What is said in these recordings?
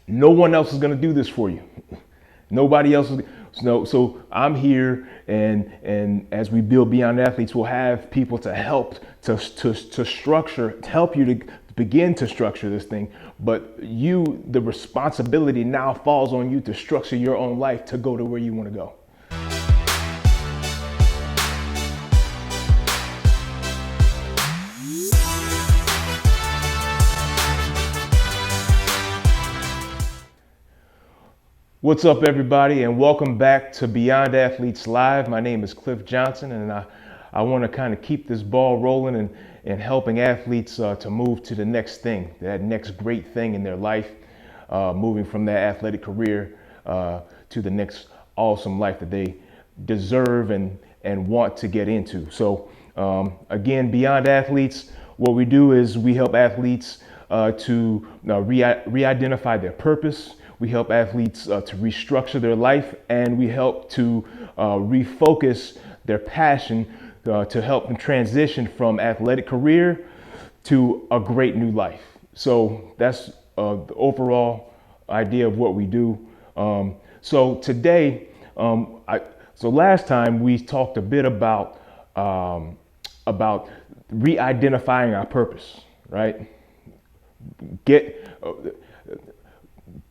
No one else is going to do this for you. Nobody else is. So I'm here, and as we build Beyond Athletes, we'll have people to help to structure, to help you to begin to structure this thing. But the responsibility now falls on you to structure your own life to go to where you want to go. What's up, everybody, and welcome back to Beyond Athletes Live. My name is Cliff Johnson, and I want to kind of keep this ball rolling and helping athletes to move to the next thing, that next great thing in their life, moving from their athletic career to the next awesome life that they deserve and want to get into. So again, Beyond Athletes, what we do is we help athletes to re-identify their purpose. We help athletes to restructure their life, and we help to refocus their passion to help them transition from athletic career to a great new life. So that's the overall idea of what we do. So today, so last time we talked a bit about re-identifying our purpose, right?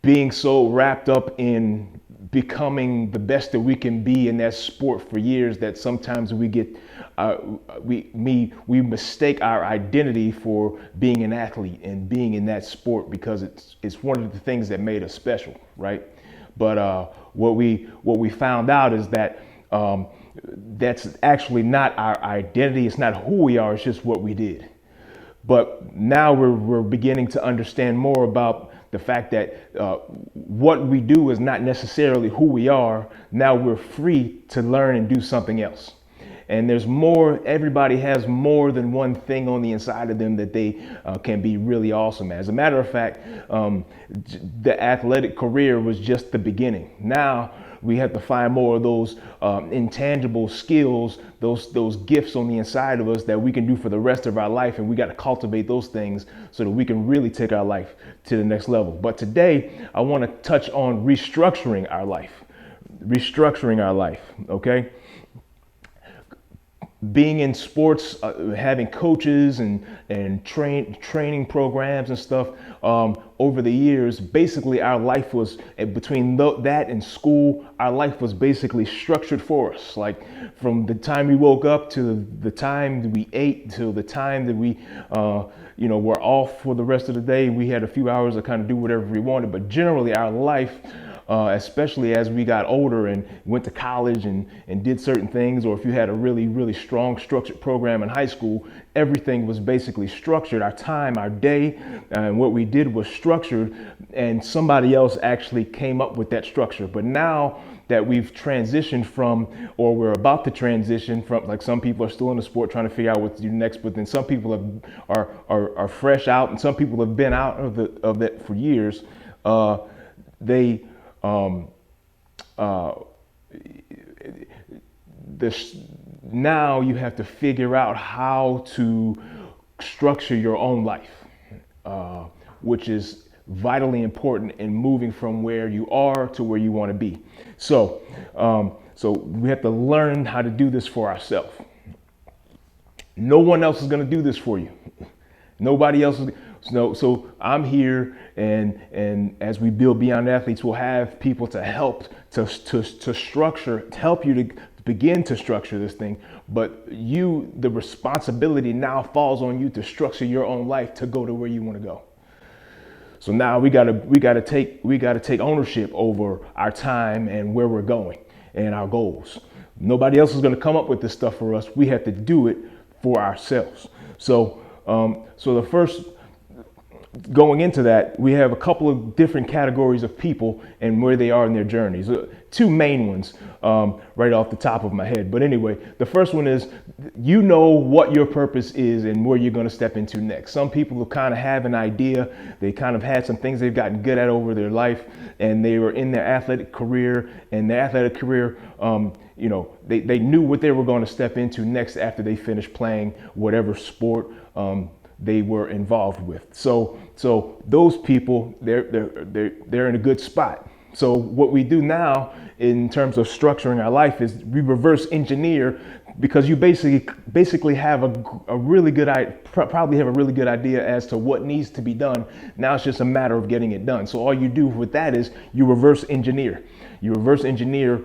Being so wrapped up in becoming the best that we can be in that sport for years that sometimes we mistake our identity for being an athlete and being in that sport because it's one of the things that made us special, right? But what we found out is that that's actually not our identity. It's not who we are. It's just what we did. But now we're beginning to understand more about the fact that what we do is not necessarily who we are. Now we're free to learn and do something else. And there's more, everybody has more than one thing on the inside of them that they can be really awesome at. As a matter of fact, the athletic career was just the beginning. Now we have to find more of those intangible skills, those gifts on the inside of us that we can do for the rest of our life. And we got to cultivate those things so that we can really take our life to the next level. But today I want to touch on restructuring our life, okay? Being in sports, having coaches and training programs and stuff over the years, basically our life was between that and school. Our life was basically structured for us. Like from the time we woke up to the time that we ate to the time that we, were off for the rest of the day. We had a few hours to kind of do whatever we wanted. But generally, our life, especially as we got older and went to college and did certain things, or if you had a really, really strong structured program in high school, everything was basically structured. Our time, our day, and what we did was structured, and somebody else actually came up with that structure. But now that we've transitioned from, or we're about to transition from, like some people are still in the sport trying to figure out what to do next, but then some people are fresh out, and some people have been out of it for years. Now you have to figure out how to structure your own life, which is vitally important in moving from where you are to where you want to be. So we have to learn how to do this for ourselves. No one else is going to do this for you. Nobody else is. So I'm here, and as we build Beyond Athletes, we'll have people to help to structure, to help you to begin to structure this thing. But the responsibility now falls on you to structure your own life to go to where you want to go. So now we gotta take ownership over our time and where we're going and our goals. Nobody else is going to come up with this stuff for us. We have to do it for ourselves. So the first, going into that, we have a couple of different categories of people and where they are in their journeys. Two main ones right off the top of my head. But anyway, the first one is, you know what your purpose is and where you're going to step into next. Some people who kind of have an idea, they kind of had some things they've gotten good at over their life, and they were in their athletic career, and their athletic career, they knew what they were going to step into next after they finished playing whatever sport they were involved with. So those people, they're in a good spot. So what we do now in terms of structuring our life is we reverse engineer, because you basically have a really good probably have a really good idea as to what needs to be done. Now it's just a matter of getting it done. So all you do with that is you reverse engineer. You reverse engineer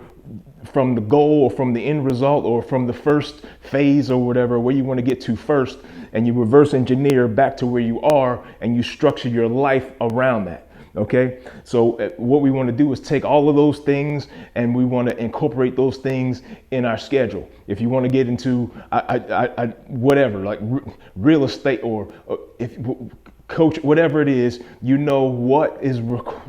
from the goal or from the end result or from the first phase or whatever, where you want to get to first, and you reverse engineer back to where you are, and you structure your life around that. Okay, so what we want to do is take all of those things and we want to incorporate those things in our schedule. If you want to get into whatever, like real estate or if coach, whatever it is, you know what is,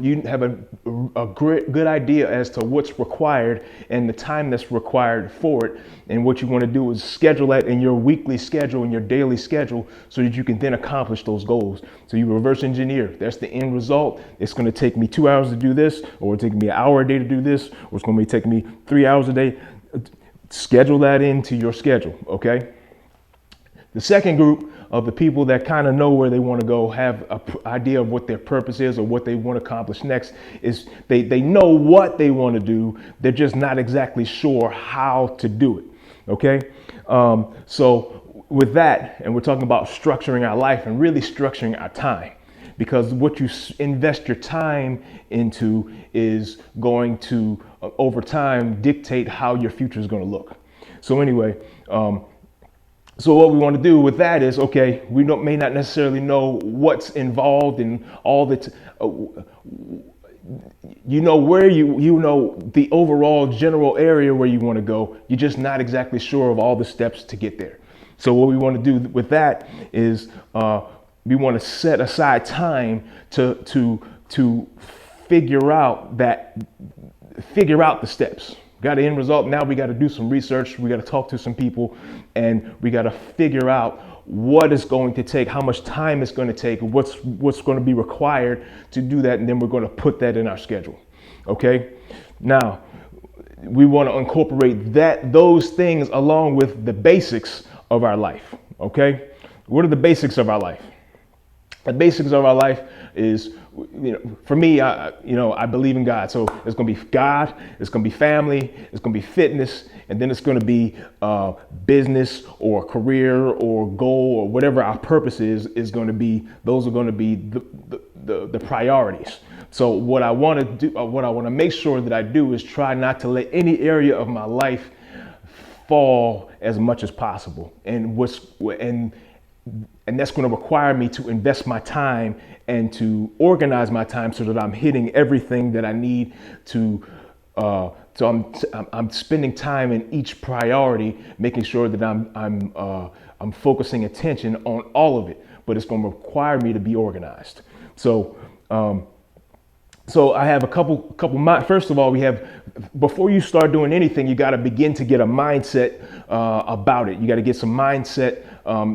you have a good idea as to what's required and the time that's required for it. And what you want to do is schedule that in your weekly schedule and your daily schedule so that you can then accomplish those goals. So you reverse engineer. That's the end result. It's going to take me 2 hours to do this, or it's taking me an hour a day to do this, or it's going to take me 3 hours a day. Schedule that into your schedule. Okay. The second group of the people that kind of know where they want to go, have an idea of what their purpose is or what they want to accomplish next, is they know what they want to do. They're just not exactly sure how to do it. Okay. So with that, and we're talking about structuring our life and really structuring our time, because what you invest your time into is going to, over time, dictate how your future is going to look. So anyway, so what we want to do with that is, okay, we may not necessarily know what's involved in all the, where you know the overall general area where you want to go. You're just not exactly sure of all the steps to get there. So what we want to do with that is we want to set aside time to figure out the steps. Got an end result. Now we got to do some research. We got to talk to some people, and we got to figure out what it's going to take, how much time it's going to take, what's going to be required to do that, and then we're going to put that in our schedule. Okay. Now we want to incorporate those things along with the basics of our life. Okay. What are the basics of our life? The basics of our life is, for me, I believe in God. So it's going to be God, it's going to be family, it's going to be fitness, and then it's going to be business or career or goal or whatever our purpose is going to be. Those are going to be the priorities. So what I want to do, what I want to make sure that I do is try not to let any area of my life fall as much as possible. And that's going to require me to invest my time and to organize my time so that I'm hitting everything that I need to. So I'm spending time in each priority, making sure that I'm focusing attention on all of it. But it's going to require me to be organized. So I have a couple. First of all, before you start doing anything, you got to begin to get a mindset about it. You got to get some mindset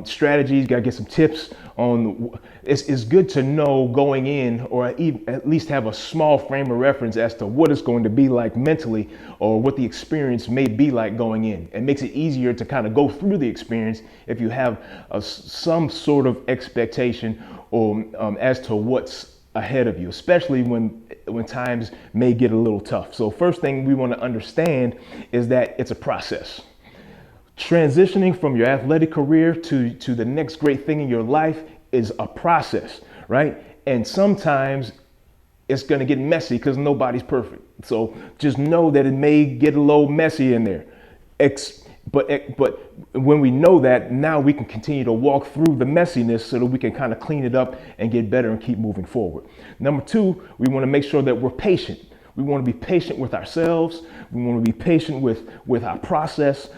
strategies. You got to get some tips on. It's good to know going in, or at least have a small frame of reference as to what it's going to be like mentally, or what the experience may be like going in. It makes it easier to kind of go through the experience if you have some sort of expectation or as to what's ahead of you, especially when times may get a little tough. So first thing we want to understand is that it's a process. Transitioning from your athletic career to the next great thing in your life is a process, right? And sometimes it's going to get messy because nobody's perfect. So just know that it may get a little messy in there. But when we know that, now we can continue to walk through the messiness so that we can kind of clean it up and get better and keep moving forward. Number two, we want to make sure that we're patient. We want to be patient with ourselves. We want to be patient with our process,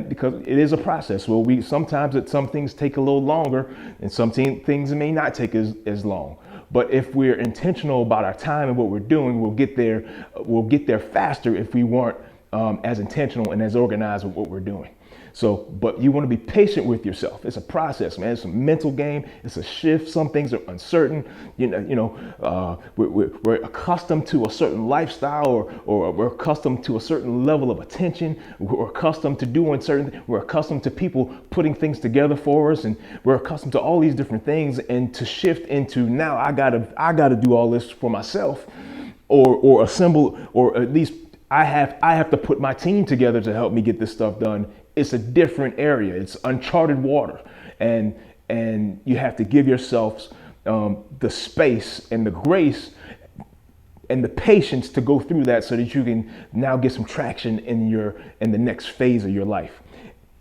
because it is a process. Well, sometimes some things take a little longer, and some things may not take as long. But if we're intentional about our time and what we're doing, we'll get there faster if we weren't as intentional and as organized with what we're doing. So, but you want to be patient with yourself. It's a process, man. It's a mental game. It's a shift. Some things are uncertain. We're accustomed to a certain lifestyle, or we're accustomed to a certain level of attention. We're accustomed to doing we're accustomed to people putting things together for us, and we're accustomed to all these different things. And to shift into now, I gotta do all this for myself, or assemble, or at least I have to put my team together to help me get this stuff done. It's a different area. It's uncharted water, and you have to give yourselves the space and the grace and the patience to go through that, so that you can now get some traction in the next phase of your life.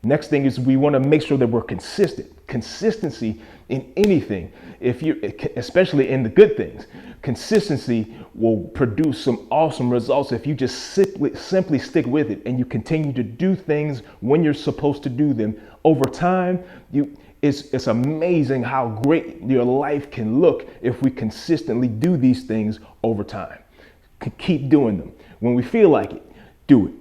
Next thing is, we want to make sure that we're consistent. Consistency in anything, especially in the good things, consistency will produce some awesome results if you just simply stick with it, and you continue to do things when you're supposed to do them. Over time, it's amazing how great your life can look if we consistently do these things over time. Keep doing them. When we feel like it, do it.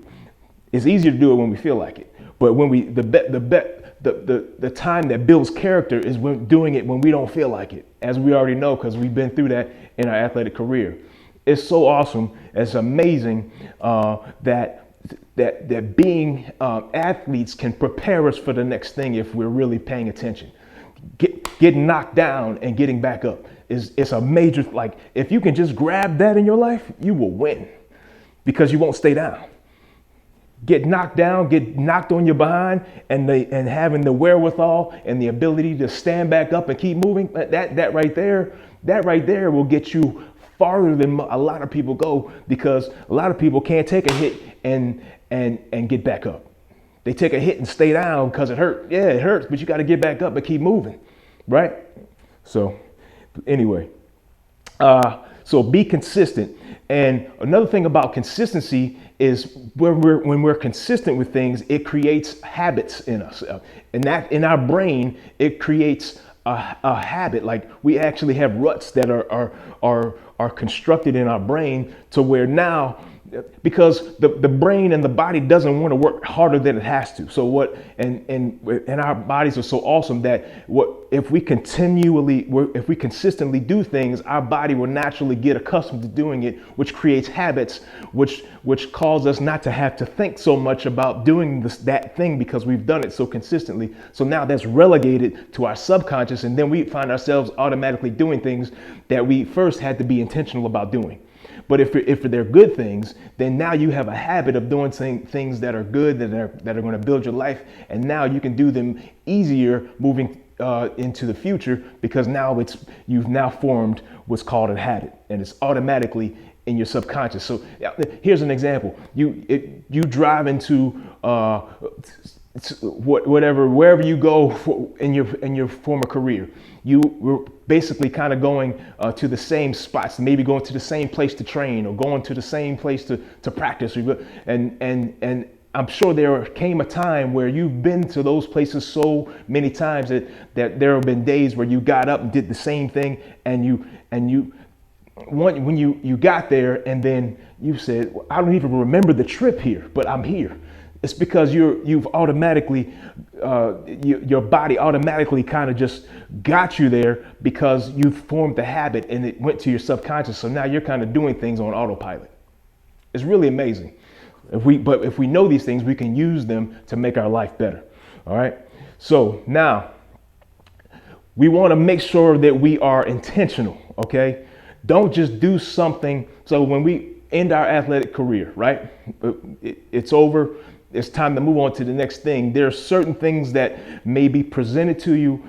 It's easier to do it when we feel like it. But when the time that builds character is when doing it when we don't feel like it, as we already know, because we've been through that in our athletic career. It's so awesome. It's amazing that being athletes can prepare us for the next thing if we're really paying attention. Getting knocked down and getting back up it's a major, like, if you can just grab that in your life, you will win, because you won't stay down. Get knocked down, get knocked on your behind, and having the wherewithal and the ability to stand back up and keep moving. That right there will get you farther than a lot of people go, because a lot of people can't take a hit and get back up. They take a hit and stay down because it hurt. Yeah, it hurts, but you got to get back up and keep moving, right? So anyway, so be consistent. And another thing about consistency is when we're consistent with things, it creates habits in us, and that in our brain, it creates a habit. Like, we actually have ruts that are constructed in our brain, to where now, because the brain and the body doesn't want to work harder than it has to. So and our bodies are so awesome that if we consistently do things, our body will naturally get accustomed to doing it, which creates habits, which cause us not to have to think so much about doing that thing, because we've done it so consistently. So now that's relegated to our subconscious, and then we find ourselves automatically doing things that we first had to be intentional about doing. But if they're good things, then now you have a habit of doing things that are good, that are going to build your life, and now you can do them easier moving into the future, because now you've now formed what's called a habit, and it's automatically in your subconscious. So here's an example: you drive into wherever you go in your former career. You were basically kind of going to the same spots, maybe going to the same place to train, or going to the same place to practice. And I'm sure there came a time where you've been to those places so many times that there have been days where you got up and did the same thing, and when you got there, and then you said, well, I don't even remember the trip here, but I'm here. It's because you've automatically, your body automatically kind of just got you there, because you've formed the habit and it went to your subconscious. So now you're kind of doing things on autopilot. It's really amazing. If we know these things, we can use them to make our life better. All right. So now we want to make sure that we are intentional. Okay. Don't just do something. So when we end our athletic career, right, it's over. It's time to move on to the next thing. There are certain things that may be presented to you,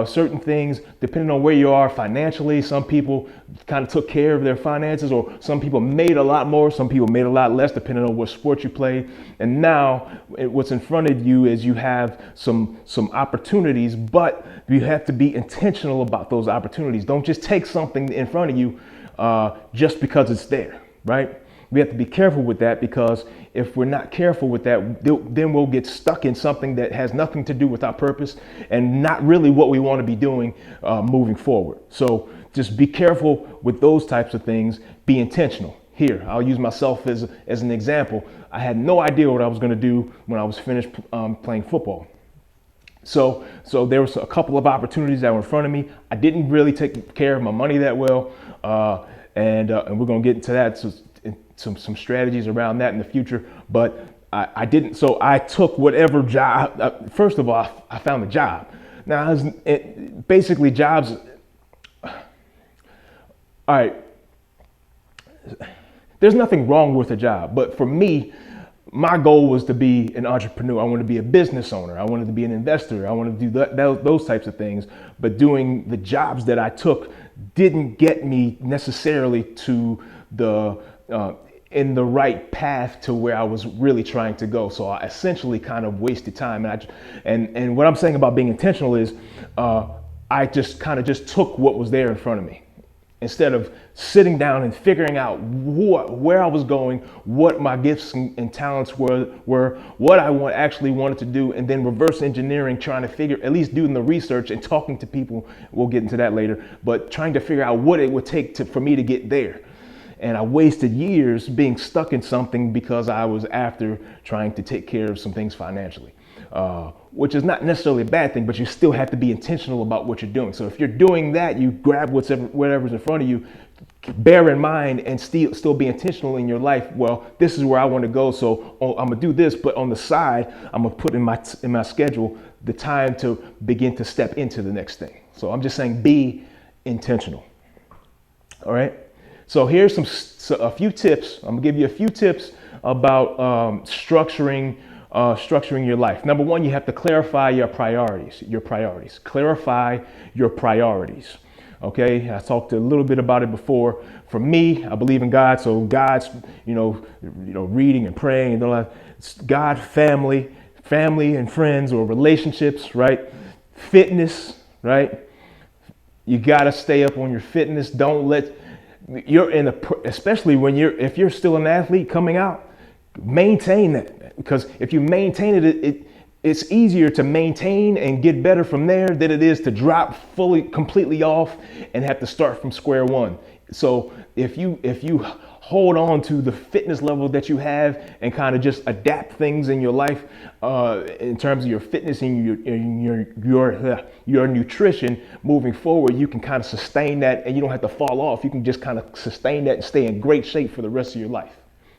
certain things depending on where you are financially. Some people kind of took care of their finances, or some people made a lot more, some people made a lot less, depending on what sport you play. And now what's in front of you is you have some opportunities, but you have to be intentional about those opportunities. Don't just take something in front of you just because it's there, right? We have to be careful with that, because if we're not careful with that, then we'll get stuck in something that has nothing to do with our purpose and not really what we want to be doing moving forward. So just be careful with those types of things. Be intentional. here, I'll use myself as an example. I had no idea what I was going to do when I was finished playing football. So there was a couple of opportunities that were in front of me. I didn't really take care of my money that well, and we're going to get into that, so some strategies around that in the future. But I didn't. So I took whatever job. First of all, I found a job. Now, basically jobs. All right. There's nothing wrong with a job, but for me, my goal was to be an entrepreneur. I wanted to be a business owner. I wanted to be an investor. I wanted to do those types of things. But doing the jobs that I took didn't get me necessarily to in the right path to where I was really trying to go. So I essentially kind of wasted time. And what I'm saying about being intentional is I just took what was there in front of me, instead of sitting down and figuring out where I was going, what my gifts and talents were, what I actually wanted to do, and then reverse engineering, trying to at least doing the research and talking to people. We'll get into that later, but trying to figure out what it would take for me to get there. And I wasted years being stuck in something because I was after trying to take care of some things financially, which is not necessarily a bad thing, but you still have to be intentional about what you're doing. So if you're doing that, you grab whatever's in front of you, bear in mind, and still be intentional in your life. Well, this is where I want to go, so I'm gonna do this, but on the side, I'm gonna put in my schedule the time to begin to step into the next thing. So I'm just saying, be intentional. All right. So here's a few tips. I'm gonna give you a few tips about structuring your life. Number one, you have to clarify your priorities. Clarify your priorities. Okay, I talked a little bit about it before. For me, I believe in God, so God's, reading and praying and all that. God, family and friends, or relationships, right? Fitness, right? You gotta stay up on your fitness. Don't let especially if you're still an athlete coming out, maintain that, because if you maintain it, it's easier to maintain and get better from there than it is to drop completely off and have to start from square one. So if you hold on to the fitness level that you have and kind of just adapt things in your life in terms of your fitness and your nutrition moving forward, you can kind of sustain that, and you don't have to fall off. You can just kind of sustain that and stay in great shape for the rest of your life.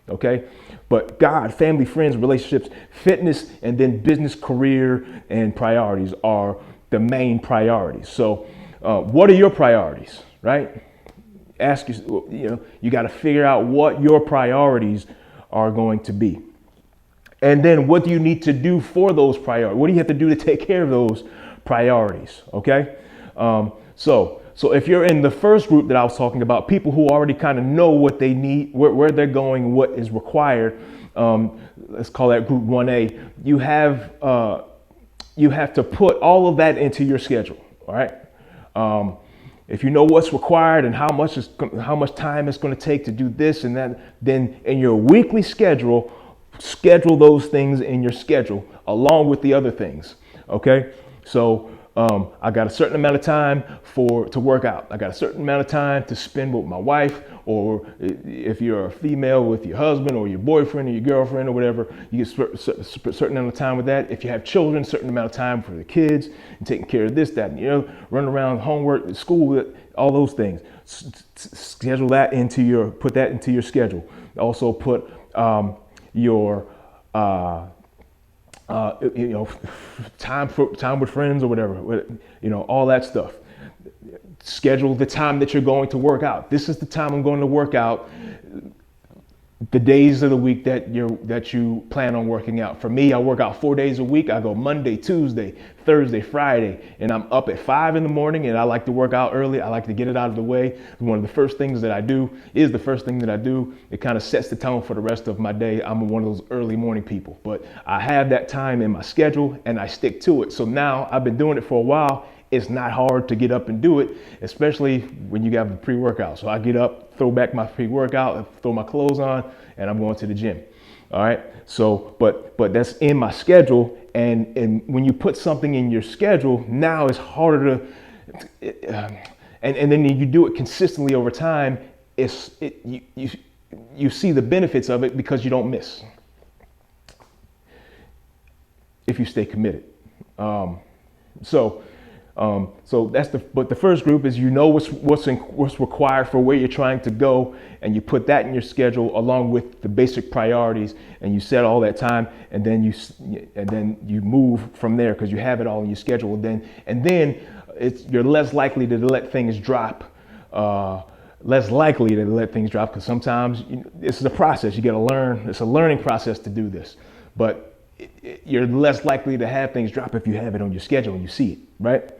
Okay, but God, family, friends, relationships, fitness, and then business, career, and priorities are the main priorities. So what are your priorities, right? Ask you got to figure out what your priorities are going to be. And then what do you need to do for those priorities? What do you have to do to take care of those priorities? Okay. So if you're in the first group that I was talking about, people who already kind of know what they need, where they're going, what is required, let's call that group 1A, you have to put all of that into your schedule. All right. If you know what's required and how much time it's going to take to do this and that, then in your weekly schedule those things in your schedule along with the other things. Okay. So I got a certain amount of time to work out. I got a certain amount of time to spend with my wife, or if you're a female, with your husband or your boyfriend or your girlfriend or whatever, you get a certain amount of time with that. If you have children, a certain amount of time for the kids and taking care of this, that, and run around, homework, school, all those things. Schedule that put that into your schedule. Also put your time with friends or whatever, all that stuff. Schedule the time that you're going to work out. This is the time I'm going to work out. The days of the week that you plan on working out. For me, I work out 4 days a week. I go Monday, Tuesday, Thursday, Friday, and I'm up at 5 in the morning, and I like to work out early. I like to get it out of the way. One of the first things that I do. It kind of sets the tone for the rest of my day. I'm one of those early morning people, but I have that time in my schedule and I stick to it. So now I've been doing it for a while. It's not hard to get up and do it, especially when you have the pre-workout. So I get up, throw back my pre-workout, throw my clothes on, and I'm going to the gym. All right. So, but that's in my schedule. And when you put something in your schedule, now it's harder to, and then you do it consistently over time. you see the benefits of it because you don't miss if you stay committed. So that's but the first group is, you know, what's required for where you're trying to go, and you put that in your schedule along with the basic priorities, and you set all that time, and then you move from there because you have it all in your schedule. And then you're less likely to let things drop. Because sometimes this is a process. You got to learn. It's a learning process to do this, but you're less likely to have things drop if you have it on your schedule and you see it, right?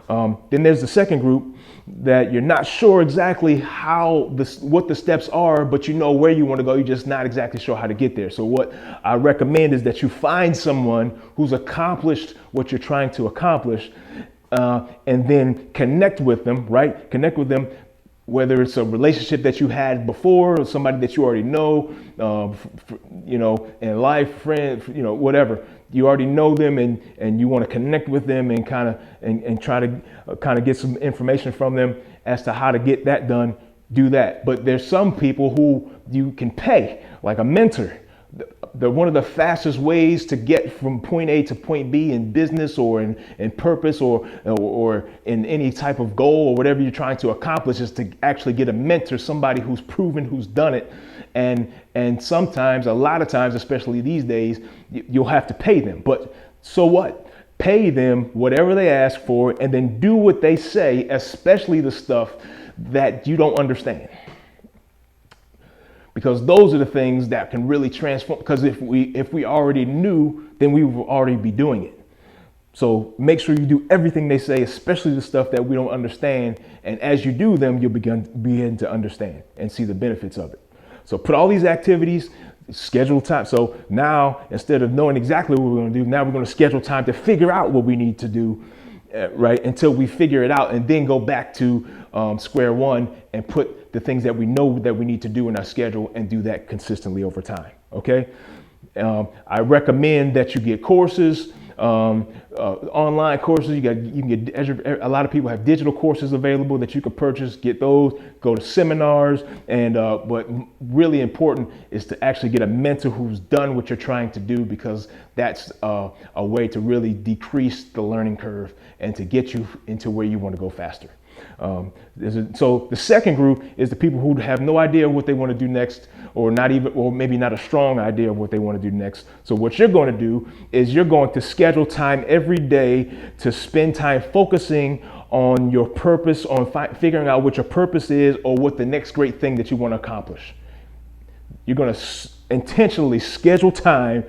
Then there's the second group that you're not sure exactly what the steps are, but you know where you want to go. You're just not exactly sure how to get there. So what I recommend is that you find someone who's accomplished what you're trying to accomplish, and then connect with them, right? Connect with them, whether it's a relationship that you had before or somebody that you already know, in life, friend, whatever. You already know them, and you want to connect with them and try to get some information from them as to how to get that done. Do that. But there's some people who you can pay, like a mentor. One of the fastest ways to get from point A to point B in business or in purpose or in any type of goal or whatever you're trying to accomplish is to actually get a mentor, somebody who's proven, who's done it. And sometimes, a lot of times, especially these days, you'll have to pay them. But so what? Pay them whatever they ask for, and then do what they say, especially the stuff that you don't understand. Because those are the things that can really transform. Because if we already knew, then we would already be doing it. So make sure you do everything they say, especially the stuff that we don't understand. And as you do them, you'll begin to understand and see the benefits of it. So put all these activities, schedule time. So now, instead of knowing exactly what we're going to do, now we're going to schedule time to figure out what we need to do, right? Until we figure it out, and then go back to square one and put the things that we know that we need to do in our schedule and do that consistently over time. Okay. I recommend that you get courses, online courses. You can get, a lot of people have digital courses available that you can purchase, get those, go to seminars. And but really important is to actually get a mentor who's done what you're trying to do, because that's a way to really decrease the learning curve and to get you into where you want to go faster. So the second group is the people who have no idea what they want to do next, or maybe not a strong idea of what they want to do next. So what you're going to do is you're going to schedule time every day to spend time focusing on your purpose, on figuring out what your purpose is, or what the next great thing that you want to accomplish. You're going to intentionally schedule time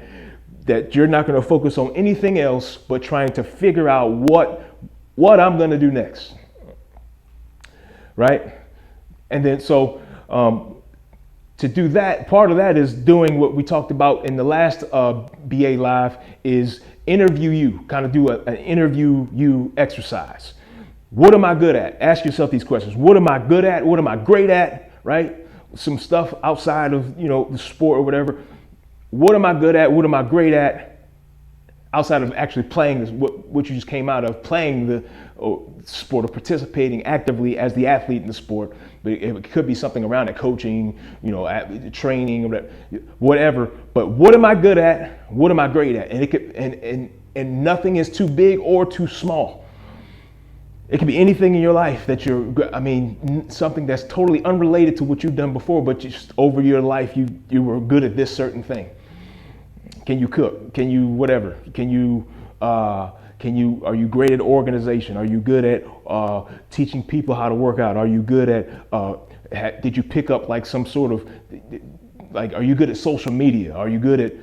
that you're not going to focus on anything else but trying to figure out what I'm going to do next. Right? And then to do that, part of that is doing what we talked about in the last BA Live, is interview you, kind of do an interview you exercise. What am I good at? Ask yourself these questions. What am I good at? What am I great at? Right? Some stuff outside of, the sport or whatever. What am I good at? What am I great at? Outside of actually playing this, what you just came out of, playing the sport or participating actively as the athlete in the sport. But it could be something around it, coaching, training, whatever. But what am I good at? What am I great at? And it could, and nothing is too big or too small. It could be anything in your life that something that's totally unrelated to what you've done before, but just over your life, you were good at this certain thing. Can you cook? Can you whatever? Are you great at organization? Are you good at teaching people how to work out? Are you good at, did you pick up like some sort of, are you good at social media? Are you good at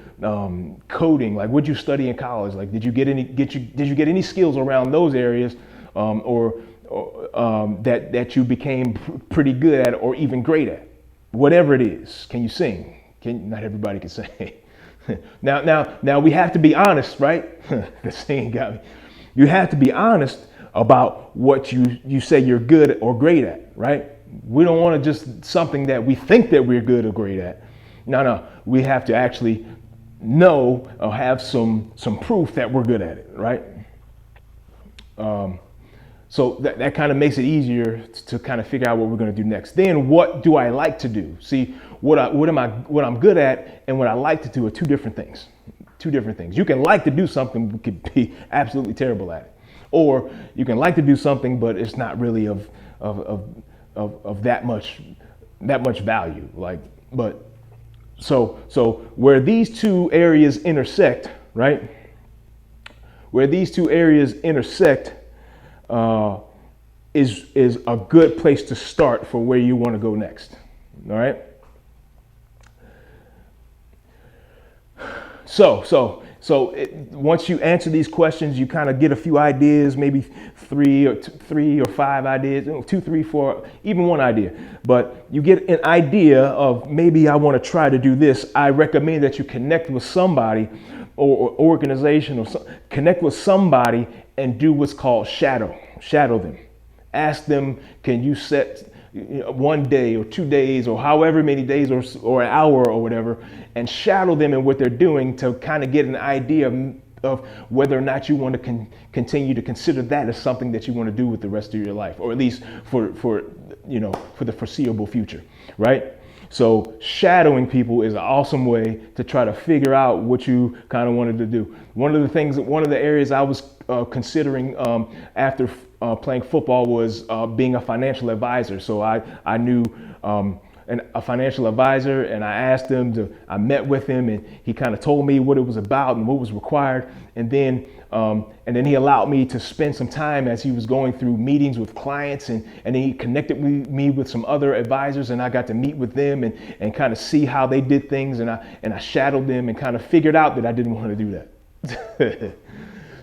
coding? Like, what'd you study in college? Like, did you get any skills around those areas, that you became pretty good at or even great at? Whatever it is. Can you sing? Not everybody can sing. Now we have to be honest, right? The saying got me. You have to be honest about what you say you're good or great at, right? We don't want to just something that we think that we're good or great at. No, we have to actually know or have some proof that we're good at it, right? So that kind of makes it easier to kind of figure out what we're going to do next. Then what do I like to do? See, what I'm good at and what I like to do are two different things. Two different things. You can like to do something but could be absolutely terrible at it. Or you can like to do something but it's not really of that much value. So where these two areas intersect, right? Where these two areas intersect is a good place to start for where you want to go next. All right. Once you answer these questions, you kind of get a few ideas, maybe three or five ideas, 2, 3, 4, even one idea. But you get an idea of maybe I want to try to do this. I recommend that you connect with somebody or organization or connect with somebody and do what's called shadow them. Ask them, can you set 1 day or 2 days or however many days or an hour or whatever, and shadow them in what they're doing to kind of get an idea of whether or not you want to continue to consider that as something that you want to do with the rest of your life, or at least for the foreseeable future, right? So shadowing people is an awesome way to try to figure out what you kind of wanted to do. One of the areas I was considering after playing football was being a financial advisor. So I knew a financial advisor, and I met with him, and he kind of told me what it was about and what was required. And then he allowed me to spend some time as he was going through meetings with clients, and then he connected me with some other advisors, and I got to meet with them and kind of see how they did things, and I shadowed them and kind of figured out that I didn't want to do that.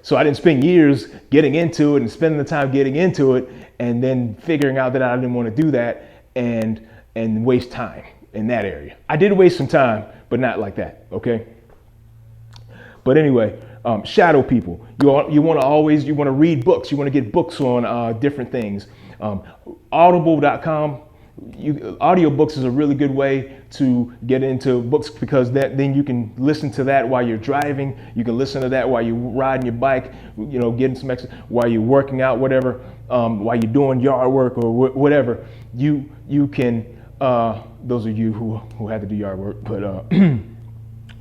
So I didn't spend years getting into it and spending the time getting into it and then figuring out that I didn't want to do that and waste time in that area. I did waste some time, but not like that, okay? But anyway, shadow people. You want to read books. You want to get books on different things. Audible.com. Audiobooks is a really good way to get into books, because then you can listen to that while you're driving. You can listen to that while you're riding your bike, getting some exercise, while you're working out, whatever, while you're doing yard work or whatever. You can, those of you who had to do yard work, but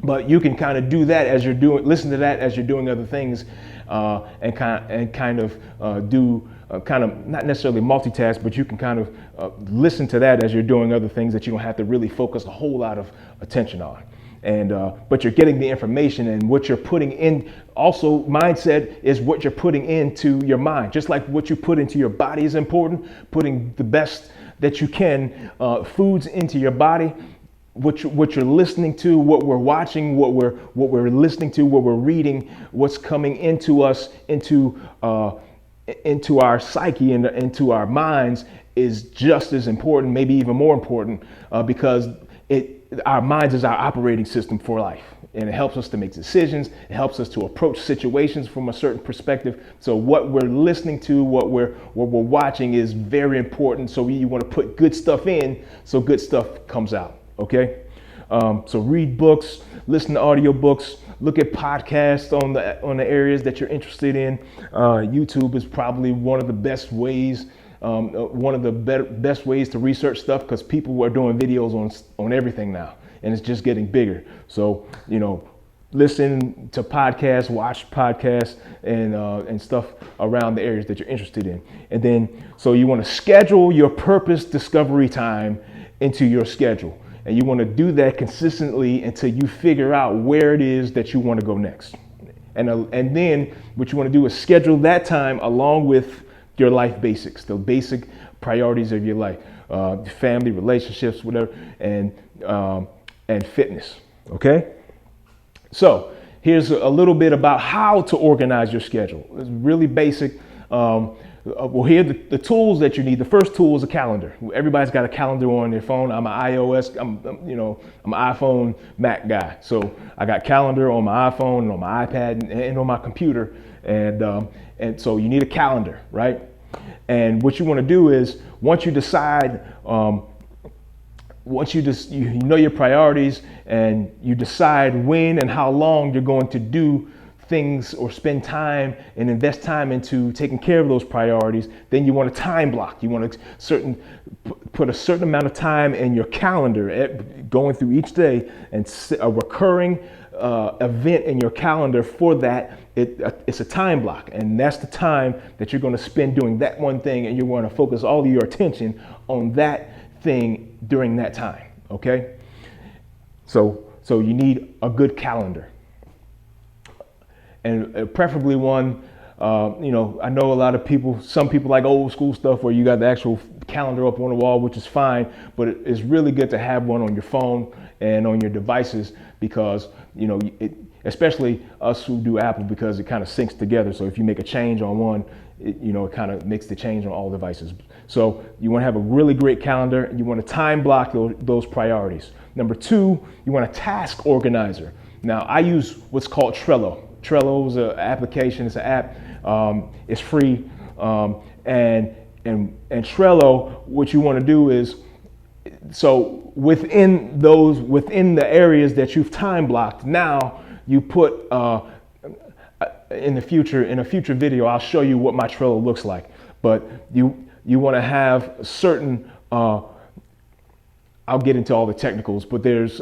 but you can kind of do that as you're listen to that as you're doing other things, and kind of do kind of not necessarily multitask, but you can kind of listen to that as you're doing other things that you don't have to really focus a whole lot of attention on. And but you're getting the information, and what you're putting in. Also, mindset is what you're putting into your mind. Just like what you put into your body is important. Putting the best that you can foods into your body. What you're listening to, what we're watching, what we're listening to, what we're reading, what's coming into us, into our psyche and into our minds is just as important, maybe even more important, because our minds is our operating system for life, and it helps us to make decisions. It helps us to approach situations from a certain perspective. So what we're listening to, what we're watching is very important. So you want to put good stuff in, so good stuff comes out. Okay, so read books, listen to audiobooks, look at podcasts on the areas that you're interested in. YouTube is probably one of the best ways, best ways to research stuff, because people are doing videos on everything now, and it's just getting bigger. So listen to podcasts, watch podcasts, and stuff around the areas that you're interested in. And then so you want to schedule your purpose discovery time into your schedule. And you want to do that consistently until you figure out where it is that you want to go next. And then what you want to do is schedule that time along with your life basics, the basic priorities of your life, family, relationships, whatever, and fitness. Okay? So here's a little bit about how to organize your schedule. It's really basic. Well, here are the tools that you need. The first tool is a calendar. Everybody's got a calendar on their phone. I'm an iOS, I'm an iPhone Mac guy. So I got calendar on my iPhone and on my iPad and on my computer. And so you need a calendar, right? And what you want to do is once you decide, once you know your priorities and you decide when and how long you're going to do things or spend time and invest time into taking care of those priorities, then you want a time block. You want to put a certain amount of time in your calendar going through each day, and a recurring event in your calendar for that. It's a time block, and that's the time that you're going to spend doing that one thing, and you're going to focus all of your attention on that thing during that time. Okay, so you need a good calendar, and preferably one. I know a lot of people, some people like old school stuff where you got the actual calendar up on the wall, which is fine, but it's really good to have one on your phone and on your devices, because especially us who do Apple, because it kind of syncs together. So if you make a change on one, it kind of makes the change on all devices. So you want to have a really great calendar, and you want to time block those priorities. Number two, you want a task organizer. Now, I use what's called Trello. Trello is an application. It's an app. It's free. And Trello, what you want to do is, so within the areas that you've time blocked, now you put in a future video, I'll show you what my Trello looks like. But you want to have certain. I'll get into all the technicals, but there's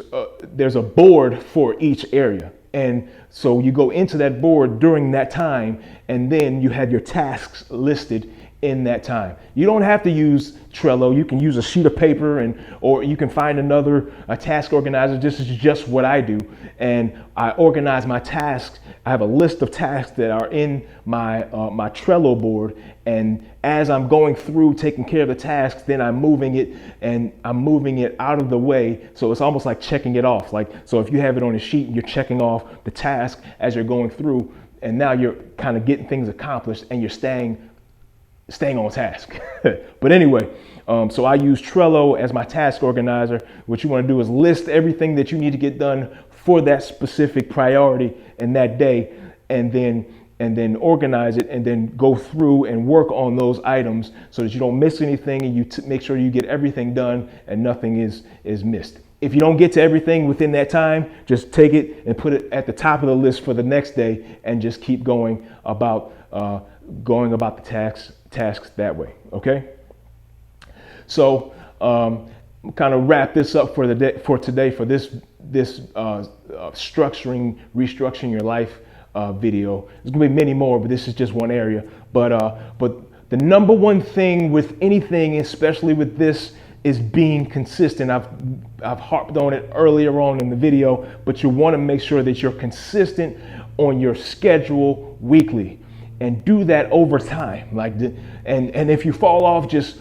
a board for each area. And so you go into that board during that time, and then you have your tasks listed in that time. You don't have to use Trello. You can use a sheet of paper, or you can find a task organizer. This is just what I do. And I organize my tasks. I have a list of tasks that are in my Trello board. And as I'm going through taking care of the tasks, then I'm moving it out of the way. So it's almost like checking it off. So if you have it on a sheet, you're checking off the task as you're going through, and now you're kind of getting things accomplished, and you're staying on task. But anyway, so I use Trello as my task organizer. What you want to do is list everything that you need to get done for that specific priority in that day, and then organize it, and then go through and work on those items so that you don't miss anything, and you make sure you get everything done and nothing is missed. If you don't get to everything within that time, just take it and put it at the top of the list for the next day, and just keep going about the tasks that way. Okay. So kind of wrap this up for today for this restructuring your life video. There's gonna be many more, but this is just one area. But the number one thing with anything, especially with this, is being consistent. I've harped on it earlier on in the video, but you want to make sure that you're consistent on your schedule weekly, and do that over time. And if you fall off, just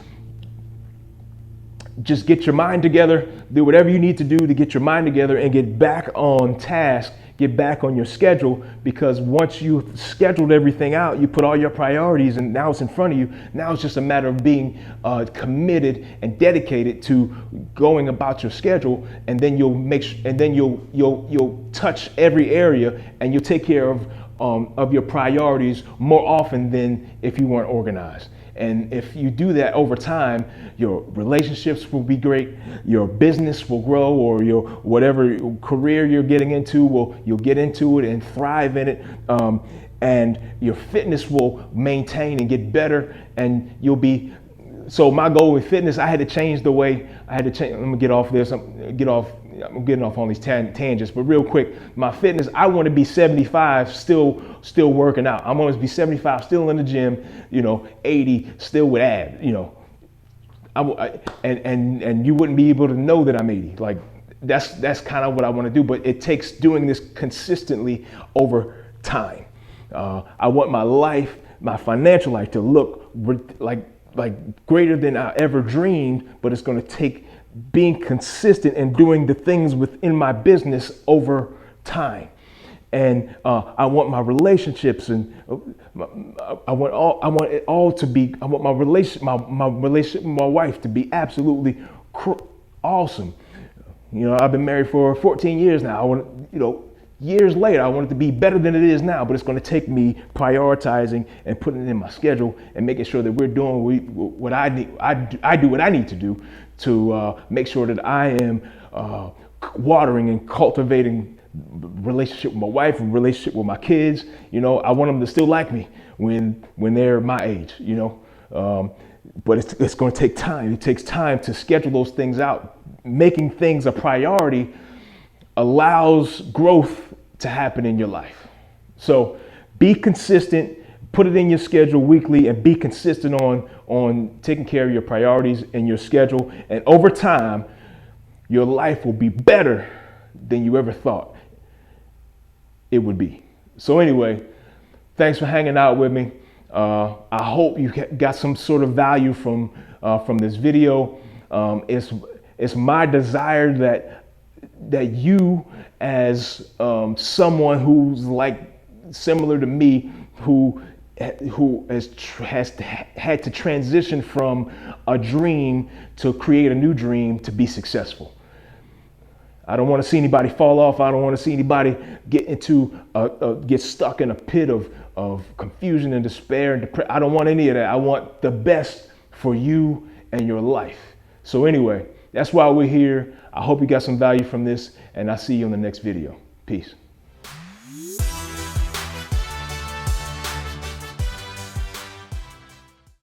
get your mind together, do whatever you need to do to get your mind together and get back on task, get back on your schedule, because once you've scheduled everything out, you put all your priorities, and now it's in front of you. Now it's just a matter of being committed and dedicated to going about your schedule, and then you'll touch every area, and you'll take care of your priorities more often than if you weren't organized. And if you do that over time, your relationships will be great, your business will grow, or your whatever career you're getting into, you'll get into it and thrive in it. And your fitness will maintain and get better, and you'll be. So my goal with fitness, I had to change the way I had to change. I'm gonna get off this. I'm getting off on these tangents, but real quick, my fitness, I want to be 75 still working out. I want to be 75 still in the gym, 80 still with abs, and you wouldn't be able to know that I'm 80. That's kind of what I want to do, but it takes doing this consistently over time. I want my financial life to look like greater than I ever dreamed, but it's going to take being consistent and doing the things within my business over time. And I want my relationships, and I want my relationship with my wife to be absolutely awesome. I've been married for 14 years now. I want, years later, I want it to be better than it is now, but it's going to take me prioritizing and putting it in my schedule and making sure that we're doing what I need. I do what I need to do to make sure that I am watering and cultivating relationship with my wife, relationship with my kids. You know, I want them to still like me when they're my age, you know. But it's going to take time. It takes time to schedule those things out. Making things a priority allows growth to happen in your life. So be consistent, put it in your schedule weekly, and be consistent on taking care of your priorities and your schedule. And over time, your life will be better than you ever thought it would be. So anyway, thanks for hanging out with me. I hope you got some sort of value from this video. It's my desire that you, as someone who's like similar to me, who has had to transition from a dream to create a new dream to be successful. I don't want to see anybody fall off. I don't want to see anybody get stuck in a pit of confusion and despair and depression. I don't want any of that. I want the best for you and your life. So anyway, that's why we're here. I hope you got some value from this, and I'll see you in the next video. Peace.